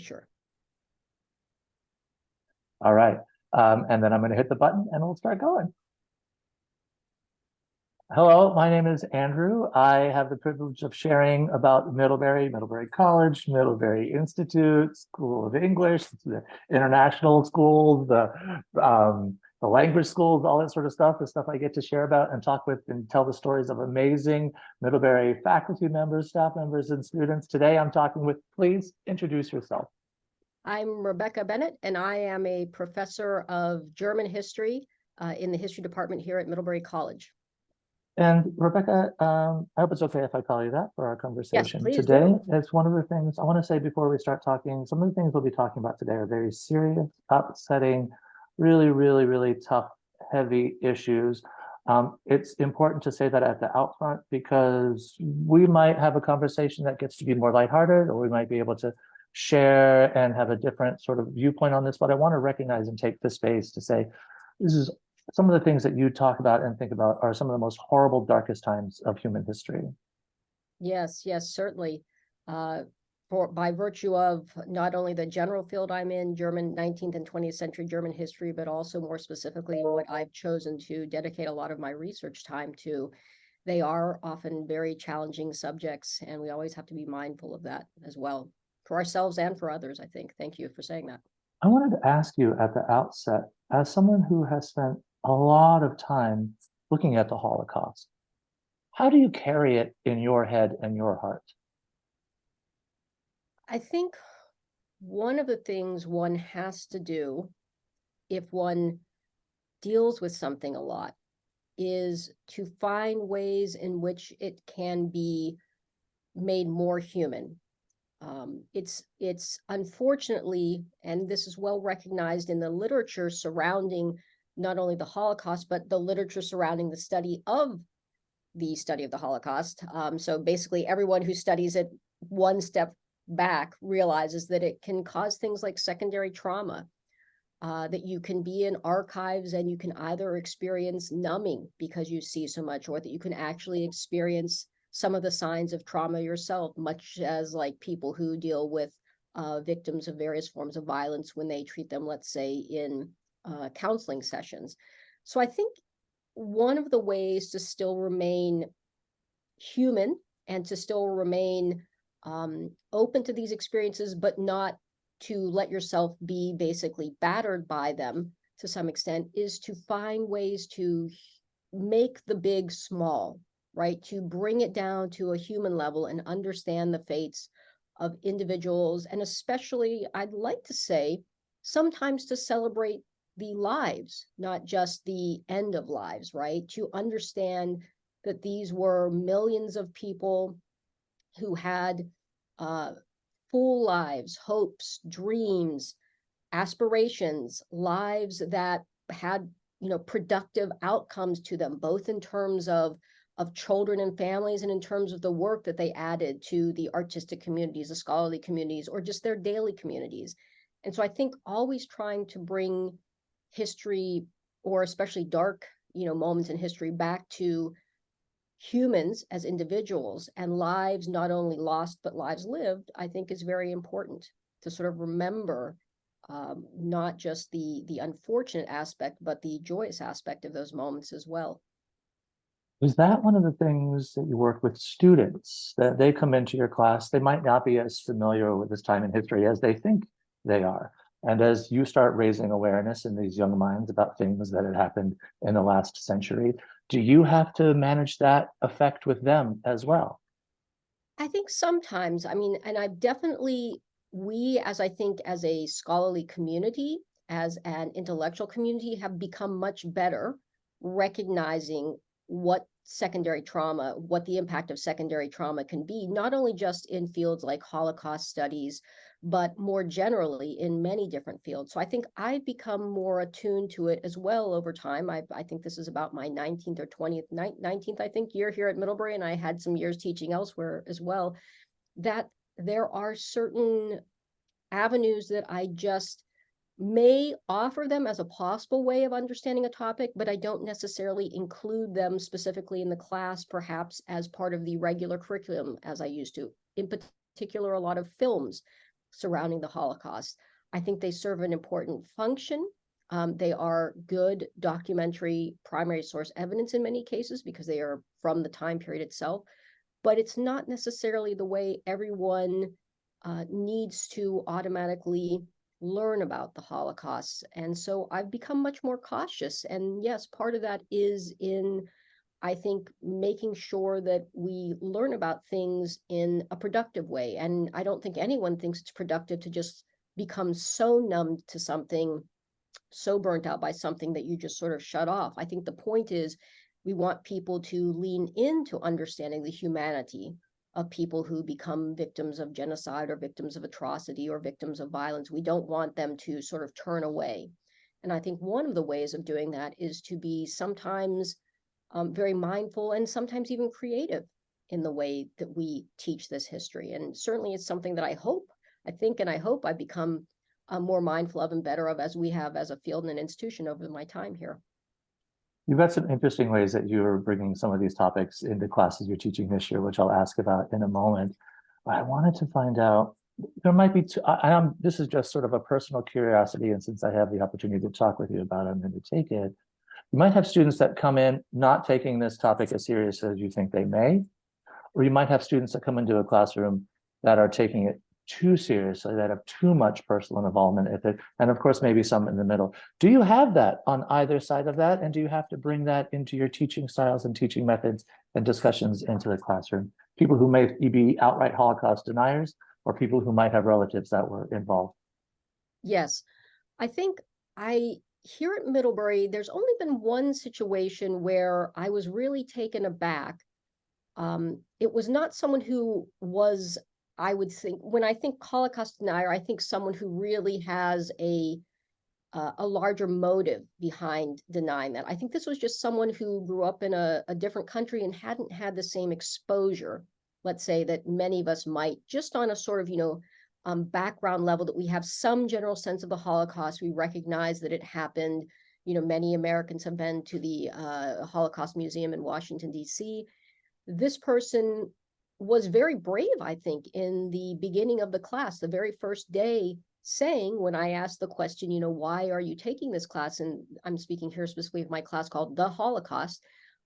Sure. All right. And then I'm going to hit the button and we'll start going. Hello, my name is Andrew. I have the privilege of sharing about Middlebury, Middlebury College, Middlebury Institute, School of English, the international schools, the language schools, all that sort of stuff, the stuff I get to share about and talk with and tell the stories of amazing Middlebury faculty members, staff members, and students. Today I'm talking with, please introduce yourself. I'm Rebecca Bennette, and I am a professor of German history in the history department here at Middlebury College. And Rebecca, I hope it's okay if I call you that for our conversation. Yes, please Today, do. it's one of the things I want to say before we start talking. Some of the things we'll be talking about today are very serious, upsetting, really, really, really tough, heavy issues. It's important to say that at the outfront because we might have a conversation that gets to be more lighthearted, or we might be able to share and have a different sort of viewpoint on this. But I want to recognize and take the space to say, this is some of the things that you talk about and think about are some of the most horrible, darkest times of human history. Yes, certainly. By virtue of not only the general field I'm in, German 19th and 20th century German history, but also more specifically what I've chosen to dedicate a lot of my research time to. They are often very challenging subjects, and we always have to be mindful of that as well, for ourselves and for others, I think. Thank you for saying that. I wanted to ask you at the outset, as someone who has spent a lot of time looking at the Holocaust, how do you carry it in your head and your heart? I think one of the things one has to do if one deals with something a lot is to find ways in which it can be made more human. It's unfortunately, and this is well recognized in the literature surrounding not only the Holocaust, but the literature surrounding the study of the Holocaust. So basically everyone who studies it one step back realizes that it can cause things like secondary trauma, that you can be in archives and you can either experience numbing because you see so much, or that you can actually experience some of the signs of trauma yourself, much as like people who deal with victims of various forms of violence when they treat them, let's say, in counseling sessions. So I think one of the ways to still remain human and to still remain open to these experiences, but not to let yourself be basically battered by them to some extent, is to find ways to make the big small, right? To bring it down to a human level and understand the fates of individuals. And especially, I'd like to say, sometimes to celebrate the lives, not just the end of lives, right? To understand that these were millions of people who had full lives, hopes, dreams, aspirations, lives that had, productive outcomes to them, both in terms of children and families, and in terms of the work that they added to the artistic communities, the scholarly communities, or just their daily communities. And so I think always trying to bring history, or especially dark, moments in history, back to humans as individuals and lives not only lost but lives lived, I think is very important to sort of remember, not just the unfortunate aspect, but the joyous aspect of those moments as well. Is that one of the things that you work with students, that they come into your class, they might not be as familiar with this time in history as they think they are? And as you start raising awareness in these young minds about things that had happened in the last century, do you have to manage that effect with them as well? I think sometimes, I mean, and I've definitely, we, as I think, as a scholarly community, as an intellectual community, have become much better recognizing what secondary trauma, what the impact of secondary trauma can be, not only just in fields like Holocaust studies, but more generally in many different fields. So I think I've become more attuned to it as well over time. I think this is about my 19th or 19th, I think, year here at Middlebury, and I had some years teaching elsewhere as well, that there are certain avenues that I just may offer them as a possible way of understanding a topic, but I don't necessarily include them specifically in the class, perhaps as part of the regular curriculum as I used to. In particular, a lot of films. surrounding the Holocaust. I think they serve an important function. They are good documentary primary source evidence in many cases because they are from the time period itself, but it's not necessarily the way everyone needs to automatically learn about the Holocaust. And so I've become much more cautious. And yes, part of that is in, I think, making sure that we learn about things in a productive way. And I don't think anyone thinks it's productive to just become so numb to something, so burnt out by something that you just sort of shut off. I think the point is we want people to lean into understanding the humanity of people who become victims of genocide or victims of atrocity or victims of violence. We don't want them to sort of turn away. And I think one of the ways of doing that is to be sometimes very mindful and sometimes even creative in the way that we teach this history. And certainly it's something that I hope I become more mindful of and better of as we have as a field and an institution over my time here. You've got some interesting ways that you're bringing some of these topics into classes you're teaching this year, which I'll ask about in a moment. But I wanted to find out, there might be two, this is just sort of a personal curiosity, and since I have the opportunity to talk with you about it, I'm going to take it. You might have students that come in not taking this topic as serious as you think they may, or you might have students that come into a classroom that are taking it too seriously, that have too much personal involvement with it, and of course, maybe some in the middle. Do you have that on either side of that? And do you have to bring that into your teaching styles and teaching methods and discussions into the classroom? People who may be outright Holocaust deniers, or people who might have relatives that were involved? Yes, I think here at Middlebury, there's only been one situation where I was really taken aback. It was not someone who was, I would think, when I think Holocaust denier, I think someone who really has a larger motive behind denying that. I think this was just someone who grew up in a different country and hadn't had the same exposure, let's say, that many of us might, just on a sort of, background level, that we have some general sense of the Holocaust. We recognize that it happened. Many Americans have been to the Holocaust Museum in Washington, D.C. This person was very brave, I think, in the beginning of the class, the very first day, saying, when I asked the question, why are you taking this class? And I'm speaking here specifically of my class called The Holocaust,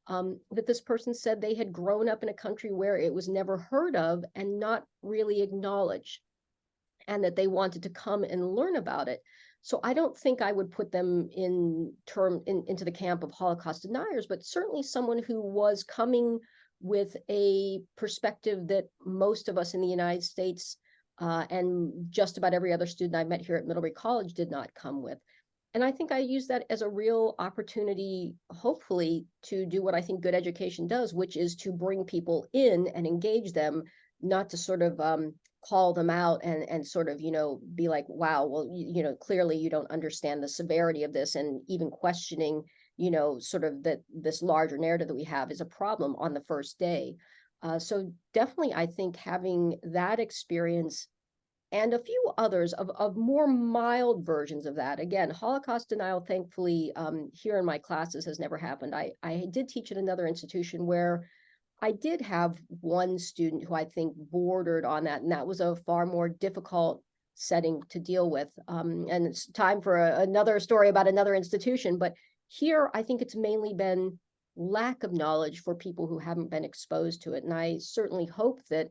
that this person said they had grown up in a country where it was never heard of and not really acknowledged, and that they wanted to come and learn about it. So I don't think I would put them into the camp of Holocaust deniers, but certainly someone who was coming with a perspective that most of us in the United States and just about every other student I met here at Middlebury College did not come with. And I think I use that as a real opportunity, hopefully, to do what I think good education does, which is to bring people in and engage them, not to sort of call them out and sort of, be like, wow, well, clearly you don't understand the severity of this, and even questioning, sort of that this larger narrative that we have is a problem on the first day. So definitely, I think having that experience and a few others of more mild versions of that. Again, Holocaust denial, thankfully, here in my classes has never happened. I did teach at another institution where I did have one student who I think bordered on that, and that was a far more difficult setting to deal with. And it's time for another story about another institution, but here I think it's mainly been lack of knowledge for people who haven't been exposed to it. And I certainly hope that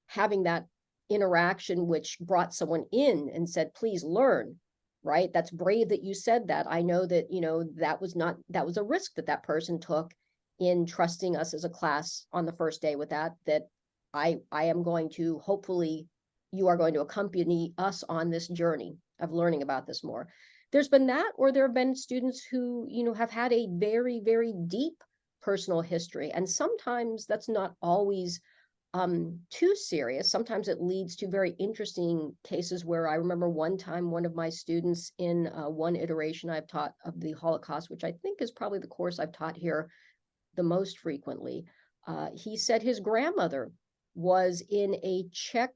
having that interaction, which brought someone in and said, please learn, right? That's brave that you said that. I know that, that was a risk that person took in trusting us as a class on the first day with that I am going to, hopefully, you are going to accompany us on this journey of learning about this more. There's been that, or there have been students who, have had a very, very deep personal history. And sometimes that's not always too serious. Sometimes it leads to very interesting cases where I remember one time one of my students in one iteration I've taught of the Holocaust, which I think is probably the course I've taught here the most frequently. He said his grandmother was in a Czech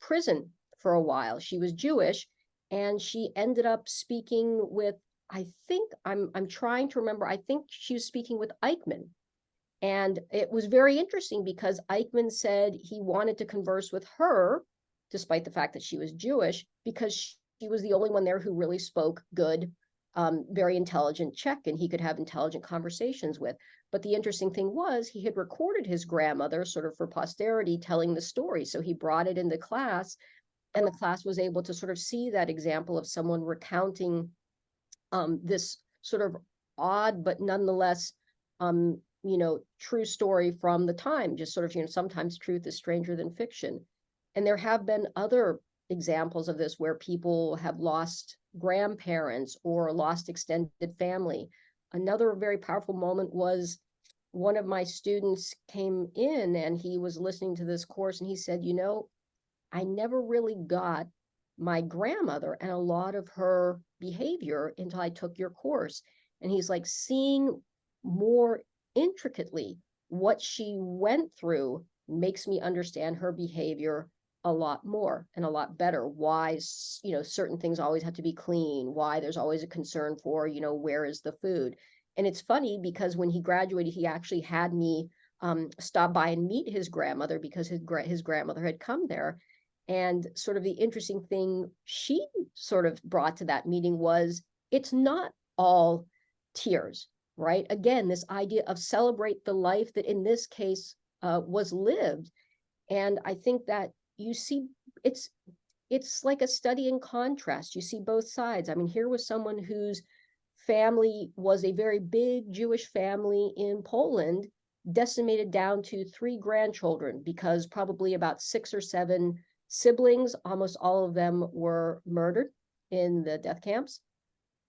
prison for a while. She was Jewish, and she ended up speaking with, I think, I'm trying to remember, I think she was speaking with Eichmann. And it was very interesting because Eichmann said he wanted to converse with her despite the fact that she was Jewish, because she was the only one there who really spoke good, very intelligent Czech, and he could have intelligent conversations with. But the interesting thing was he had recorded his grandmother sort of for posterity telling the story. So he brought it into class, and the class was able to sort of see that example of someone recounting this sort of odd, but nonetheless, true story from the time, just sort of, sometimes truth is stranger than fiction. And there have been other examples of this where people have lost grandparents or lost extended family. Another very powerful moment was one of my students came in and he was listening to this course and he said, I never really got my grandmother and a lot of her behavior until I took your course. And he's like, seeing more intricately what she went through makes me understand her behavior a lot more and a lot better. Why, certain things always have to be clean, why there's always a concern for, where is the food. And it's funny because when he graduated, he actually had me stop by and meet his grandmother because his grandmother had come there. And sort of the interesting thing she sort of brought to that meeting was it's not all tears, right? Again, this idea of celebrate the life that in this case was lived. And I think that you see, it's like a study in contrast. You see both sides. I mean, here was someone whose family was a very big Jewish family in Poland, decimated down to 3 grandchildren because probably about 6 or 7 siblings, almost all of them were murdered in the death camps.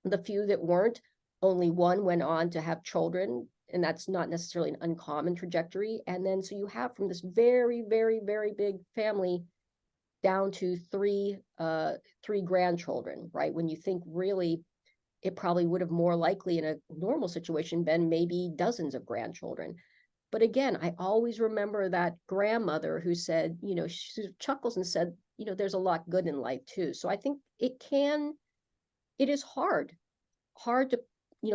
The few that weren't, only one went on to have children, and that's not necessarily an uncommon trajectory. And then so you have from this very, very, very big family down to 3 grandchildren, right? When you think really it probably would have more likely in a normal situation been maybe dozens of grandchildren. But again, I always remember that grandmother who said, she chuckles and said, there's a lot good in life too. So I think it is hard to,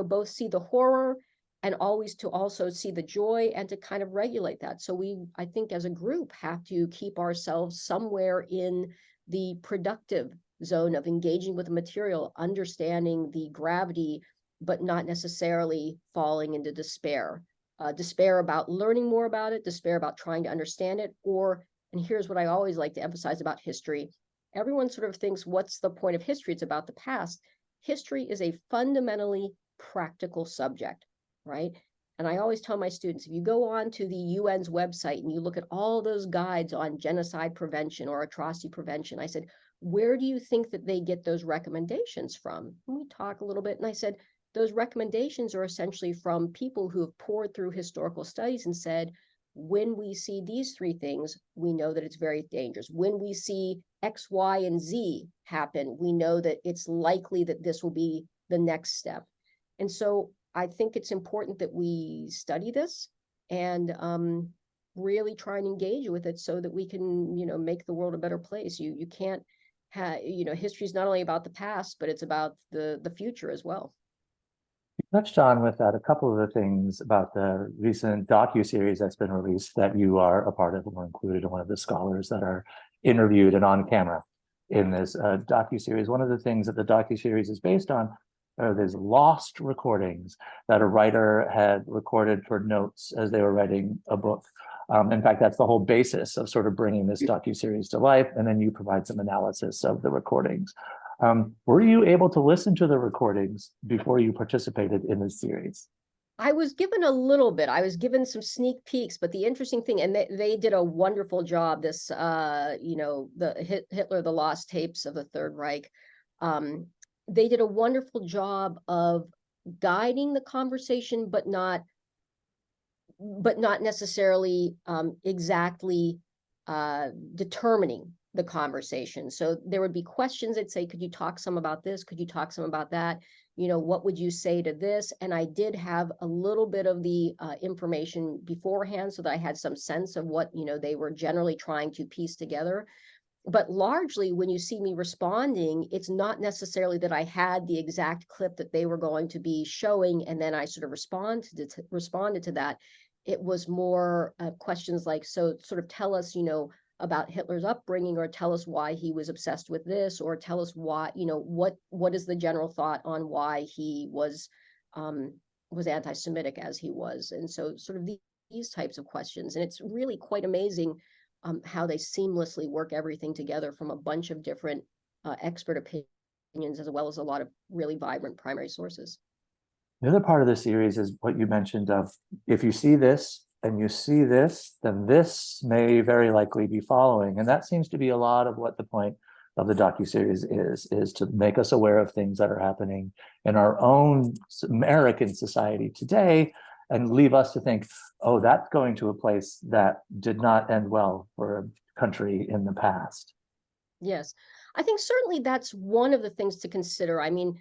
both see the horror and always to also see the joy and to kind of regulate that. So I think as a group have to keep ourselves somewhere in the productive zone of engaging with the material, understanding the gravity, but not necessarily falling into despair. Despair about learning more about it, despair about trying to understand it, and here's what I always like to emphasize about history. Everyone sort of thinks, what's the point of history? It's about the past. History is a fundamentally practical subject, right? And I always tell my students, if you go on to the UN's website and you look at all those guides on genocide prevention or atrocity prevention, I said, where do you think that they get those recommendations from? And we talk a little bit, and I said, those recommendations are essentially from people who have poured through historical studies and said, when we see these 3 things, we know that it's very dangerous. When we see X, Y, and Z happen, we know that it's likely that this will be the next step. And so I think it's important that we study this and really try and engage with it so that we can, make the world a better place. You can't have, history is not only about the past, but it's about the future as well. You touched on with that a couple of the things about the recent docuseries that's been released that you are a part of and were included in one of the scholars that are interviewed and on camera in this docuseries. One of the things that the docuseries is based on are these lost recordings that a writer had recorded for notes as they were writing a book. In fact, that's the whole basis of sort of bringing this docuseries to life, and then you provide some analysis of the recordings. Were you able to listen to the recordings before you participated in this series? I was given a little bit. I was given some sneak peeks, but the interesting thing, and they did a wonderful job, this, the Hitler, the Lost Tapes of the Third Reich. They did a wonderful job of guiding the conversation, but not necessarily exactly determining the conversation. So there would be questions that say, could you talk some about this? Could you talk some about that? What would you say to this? And I did have a little bit of the information beforehand so that I had some sense of what, they were generally trying to piece together. But largely when you see me responding, it's not necessarily that I had the exact clip that they were going to be showing and then I sort of responded to that. It was more questions like, so sort of tell us, about Hitler's upbringing, or tell us why he was obsessed with this, or tell us why, what is the general thought on why he was anti-Semitic as he was. And so sort of these types of questions. And it's really quite amazing how they seamlessly work everything together from a bunch of different expert opinions, as well as a lot of really vibrant primary sources. The other part of the series is what you mentioned of, if you see this and you see this, then this may very likely be following. And that seems to be a lot of what the point of the docuseries is to make us aware of things that are happening in our own American society today, and leave us to think, oh, that's going to a place that did not end well for a country in the past. Yes, I think certainly that's one of the things to consider. I mean,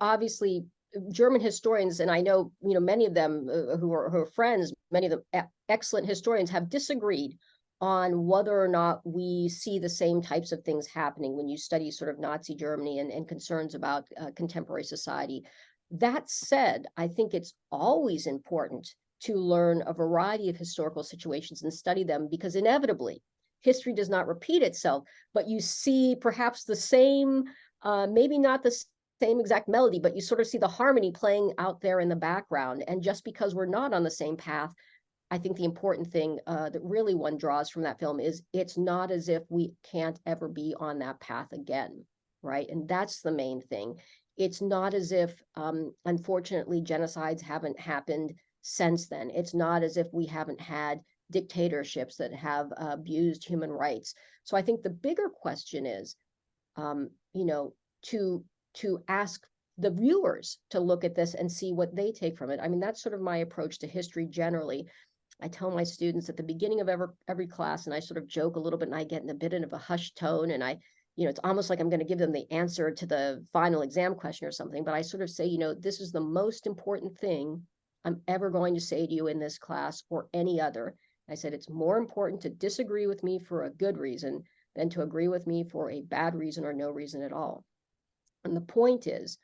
obviously, German historians, and I know, many of them who are friends, many of them excellent historians, have disagreed on whether or not we see the same types of things happening when you study sort of Nazi Germany and concerns about contemporary society. That said, I think it's always important to learn a variety of historical situations and study them, because inevitably history does not repeat itself, but you see perhaps the same, maybe not the same exact melody, but you sort of see the harmony playing out there in the background. And just because we're not on the same path, I think the important thing that really one draws from that film is it's not as if we can't ever be on that path again, right? And that's the main thing. It's not as if, unfortunately, genocides haven't happened since then. It's not as if we haven't had dictatorships that have abused human rights. So I think the bigger question is, to ask the viewers to look at this and see what they take from it. I mean, that's sort of my approach to history generally. I tell my students at the beginning of every class, and I sort of joke a little bit, and I get in a bit of a hushed tone, and it's almost like I'm going to give them the answer to the final exam question or something, but I sort of say, this is the most important thing I'm ever going to say to you in this class or any other. I said, it's more important to disagree with me for a good reason than to agree with me for a bad reason or no reason at all. And the point is,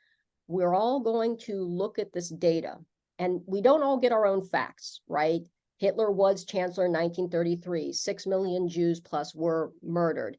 we're all going to look at this data, and we don't all get our own facts, right? Hitler was chancellor in 1933. 6 million Jews plus were murdered.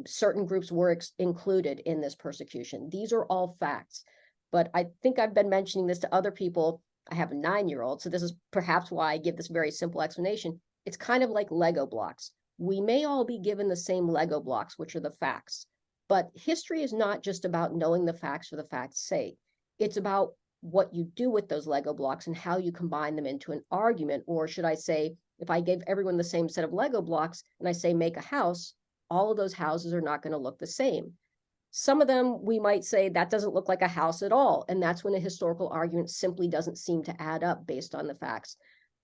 Certain groups were included in this persecution. These are all facts. But I think I've been mentioning this to other people. I have a 9-year-old, so this is perhaps why I give this very simple explanation. It's kind of like Lego blocks. We may all be given the same Lego blocks, which are the facts. But history is not just about knowing the facts for the fact's sake. It's about what you do with those Lego blocks and how you combine them into an argument. Or should I say, if I gave everyone the same set of Lego blocks and I say, make a house, all of those houses are not going to look the same. Some of them, we might say, that doesn't look like a house at all. And that's when a historical argument simply doesn't seem to add up based on the facts.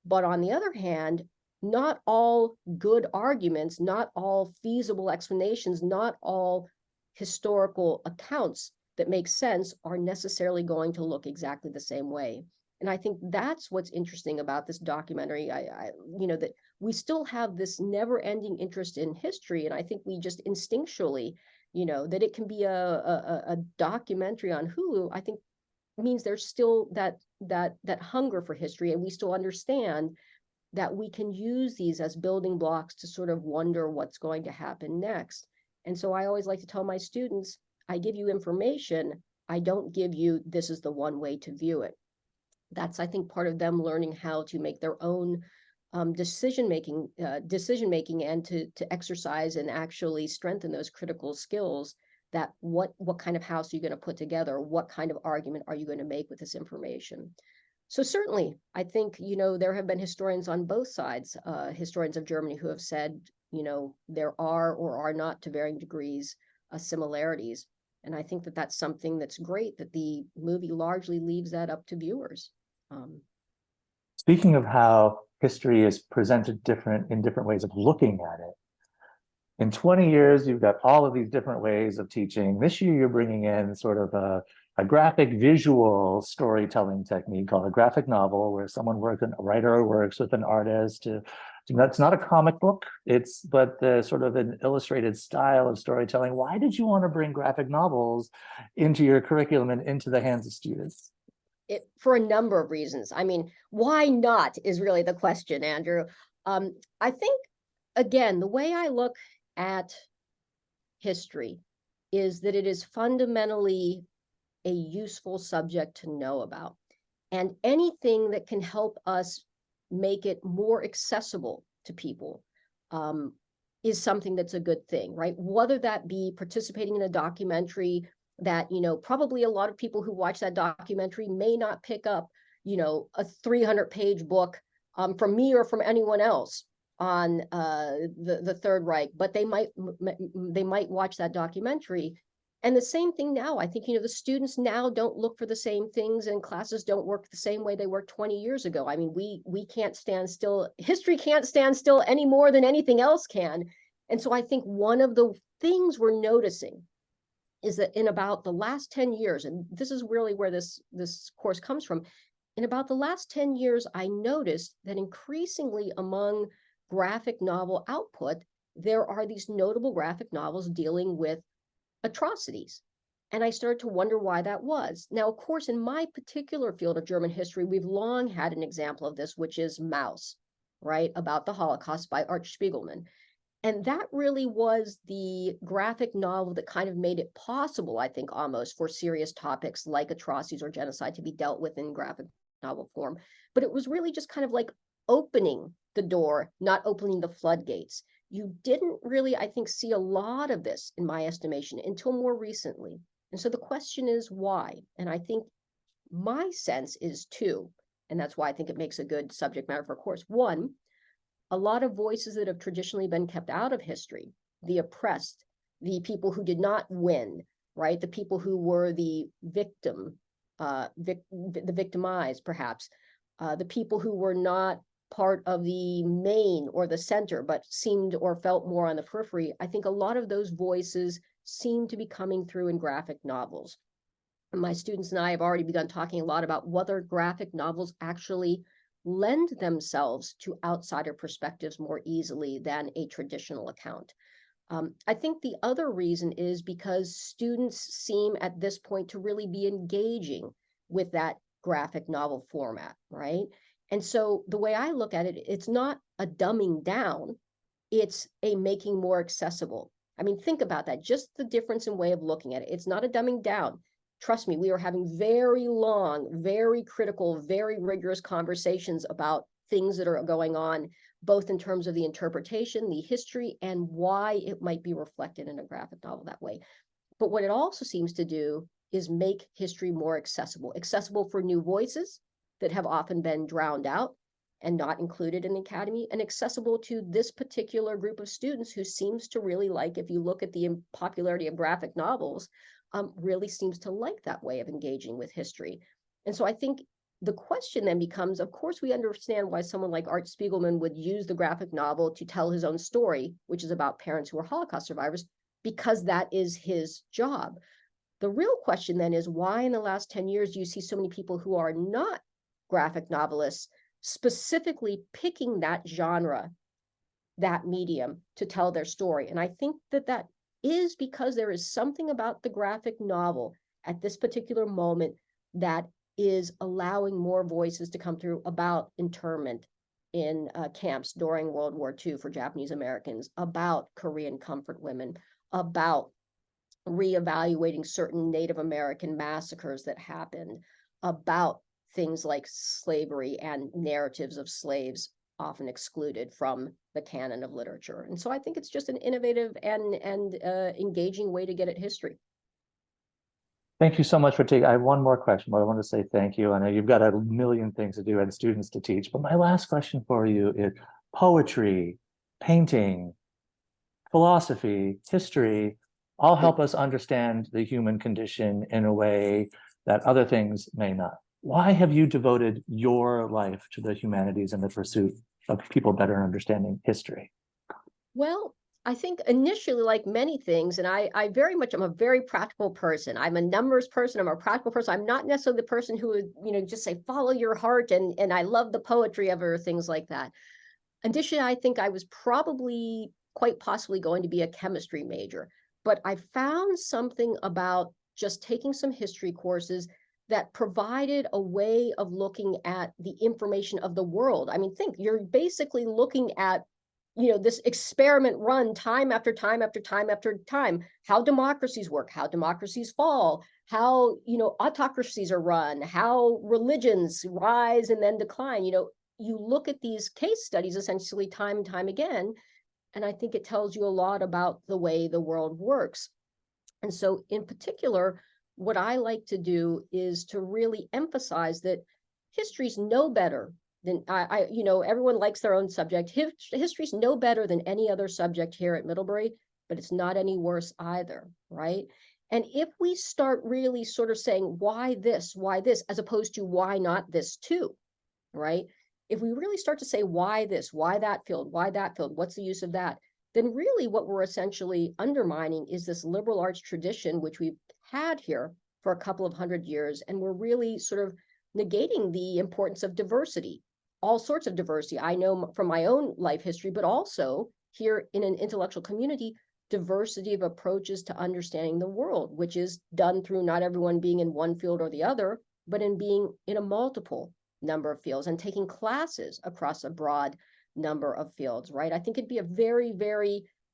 But on the other hand, not all good arguments, not all feasible explanations, not all historical accounts that make sense are necessarily going to look exactly the same way. And I think that's what's interesting about this documentary. That we still have this never-ending interest in history, and I think we just instinctually, that it can be a documentary on Hulu, I think means there's still that hunger for history, and we still understand that we can use these as building blocks to sort of wonder what's going to happen next. And so I always like to tell my students, I give you information, I don't give you, this is the one way to view it. That's, I think, part of them learning how to make their own decision making and to exercise and actually strengthen those critical skills. That what kind of house are you going to put together? What kind of argument are you going to make with this information? So certainly, I think, there have been historians on both sides, historians of Germany who have said, there are or are not, to varying degrees, similarities. And I think that that's something that's great, that the movie largely leaves that up to viewers. Speaking of how history is presented in different ways of looking at it, in 20 years, you've got all of these different ways of teaching. This year, you're bringing in sort of a graphic visual storytelling technique called a graphic novel, where a writer works with an artist it's not a comic book, but the sort of an illustrated style of storytelling. Why did you want to bring graphic novels into your curriculum and into the hands of students? For a number of reasons. I mean, why not is really the question, Andrew. I think again, the way I look at history is that it is fundamentally a useful subject to know about. And anything that can help us make it more accessible to people is something that's a good thing, right? Whether that be participating in a documentary that, probably a lot of people who watch that documentary may not pick up, a 300-page book from me or from anyone else on the Third Reich, but they might watch that documentary. And the same thing now. I think, the students now don't look for the same things, and classes don't work the same way they worked 20 years ago. I mean, we can't stand still. History can't stand still any more than anything else can. And so I think one of the things we're noticing is that in about the last 10 years, and this is really where this course comes from, in about the last 10 years, I noticed that increasingly among graphic novel output, there are these notable graphic novels dealing with atrocities. And I started to wonder why that was. Now, of course, in my particular field of German history, we've long had an example of this, which is Maus, right, about the Holocaust by Art Spiegelman. And that really was the graphic novel that kind of made it possible, I think, almost for serious topics like atrocities or genocide to be dealt with in graphic novel form. But it was really just kind of like opening the door, not opening the floodgates. You didn't really, I think, see a lot of this, in my estimation, until more recently. And so the question is why? And I think my sense is two, and that's why I think it makes a good subject matter for a course. One, a lot of voices that have traditionally been kept out of history, the oppressed, the people who did not win, right? The people who were the victim, the victimized, perhaps, the people who were not part of the main or the center, but seemed or felt more on the periphery. I think a lot of those voices seem to be coming through in graphic novels. And my students and I have already begun talking a lot about whether graphic novels actually lend themselves to outsider perspectives more easily than a traditional account. I think the other reason is because students seem at this point to really be engaging with that graphic novel format, right? And so the way I look at it, it's not a dumbing down, it's a making more accessible. I mean, think about that, just the difference in way of looking at it. It's not a dumbing down. Trust me, we are having very long, very critical, very rigorous conversations about things that are going on, both in terms of the interpretation, the history, and why it might be reflected in a graphic novel that way. But what it also seems to do is make history more accessible for new voices that have often been drowned out and not included in the academy, and accessible to this particular group of students who seems to really like, if you look at the popularity of graphic novels, really seems to like that way of engaging with history. And so I think the question then becomes, of course, we understand why someone like Art Spiegelman would use the graphic novel to tell his own story, which is about parents who are Holocaust survivors, because that is his job. The real question then is, why in the last 10 years do you see so many people who are not graphic novelists specifically picking that genre, that medium, to tell their story? And I think that is because there is something about the graphic novel at this particular moment that is allowing more voices to come through about internment in camps during World War II for Japanese Americans, about Korean comfort women, about reevaluating certain Native American massacres that happened, about things like slavery and narratives of slaves often excluded from the canon of literature. And so I think it's just an innovative and engaging way to get at history. Thank you so much for taking. I have one more question, but I want to say thank you. I know you've got a million things to do and students to teach, but my last question for you is poetry, painting, philosophy, history, all help us understand the human condition in a way that other things may not. Why have you devoted your life to the humanities and the pursuit of people better understanding history? Well, I think initially, like many things, and I very much am a very practical person. I'm a numbers person. I'm a practical person. I'm not necessarily the person who would, just say, follow your heart. And I love the poetry of it or things like that. Initially, I think I was probably quite possibly going to be a chemistry major, but I found something about just taking some history courses that provided a way of looking at the information of the world. I mean, think, you're basically looking at this experiment run time after time after time after time, how democracies work, how democracies fall, how, autocracies are run, how religions rise and then decline. You look at these case studies essentially time and time again, and I think it tells you a lot about the way the world works. And so in particular, what I like to do is to really emphasize that history's no better than everyone likes their own subject. History's no better than any other subject here at Middlebury, but it's not any worse either, right? And if we start really sort of saying, why this, as opposed to why not this too, right? If we really start to say, why this, why that field, what's the use of that? Then really what we're essentially undermining is this liberal arts tradition, which we've had here for a couple of 100 years. And we're really sort of negating the importance of diversity, all sorts of diversity. I know from my own life history, but also here in an intellectual community, diversity of approaches to understanding the world, which is done through not everyone being in one field or the other, but in being in a multiple number of fields and taking classes across a broad number of fields, right? I think it'd be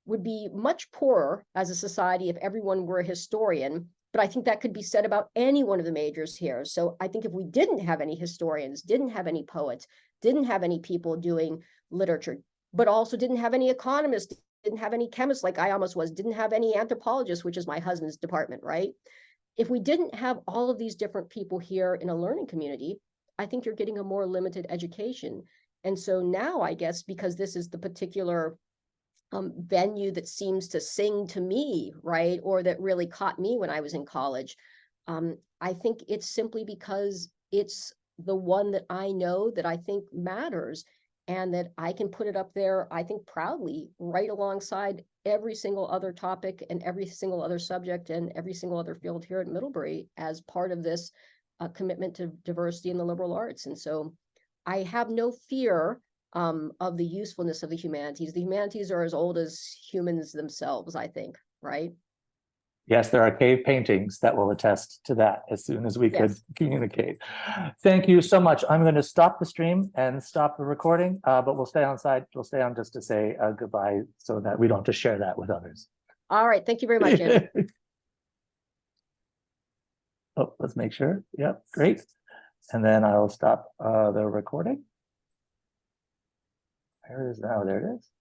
would be much poorer as a society if everyone were a historian, but I think that could be said about any one of the majors here. So I think if we didn't have any historians, didn't have any poets, didn't have any people doing literature, but also didn't have any economists, didn't have any chemists like I almost was, didn't have any anthropologists, which is my husband's department, right? If we didn't have all of these different people here in a learning community, I think you're getting a more limited education. And so now, I guess, because this is the particular venue that seems to sing to me, right, or that really caught me when I was in college, I think it's simply because it's the one that I know that I think matters, and that I can put it up there, I think proudly, right alongside every single other topic and every single other subject and every single other field here at Middlebury as part of this commitment to diversity in the liberal arts. And so I have no fear of the usefulness of the humanities. The humanities are as old as humans themselves, I think, right? Yes, there are cave paintings that will attest to that as soon as we could Yes. communicate. Thank you so much. I'm going to stop the stream and stop the recording, but we'll stay on side. We'll stay on just to say goodbye so that we don't have to share that with others. All right. Thank you very much, Andrew. Oh, let's make sure. Yep, great. And then I'll stop the recording. There it is now. There it is.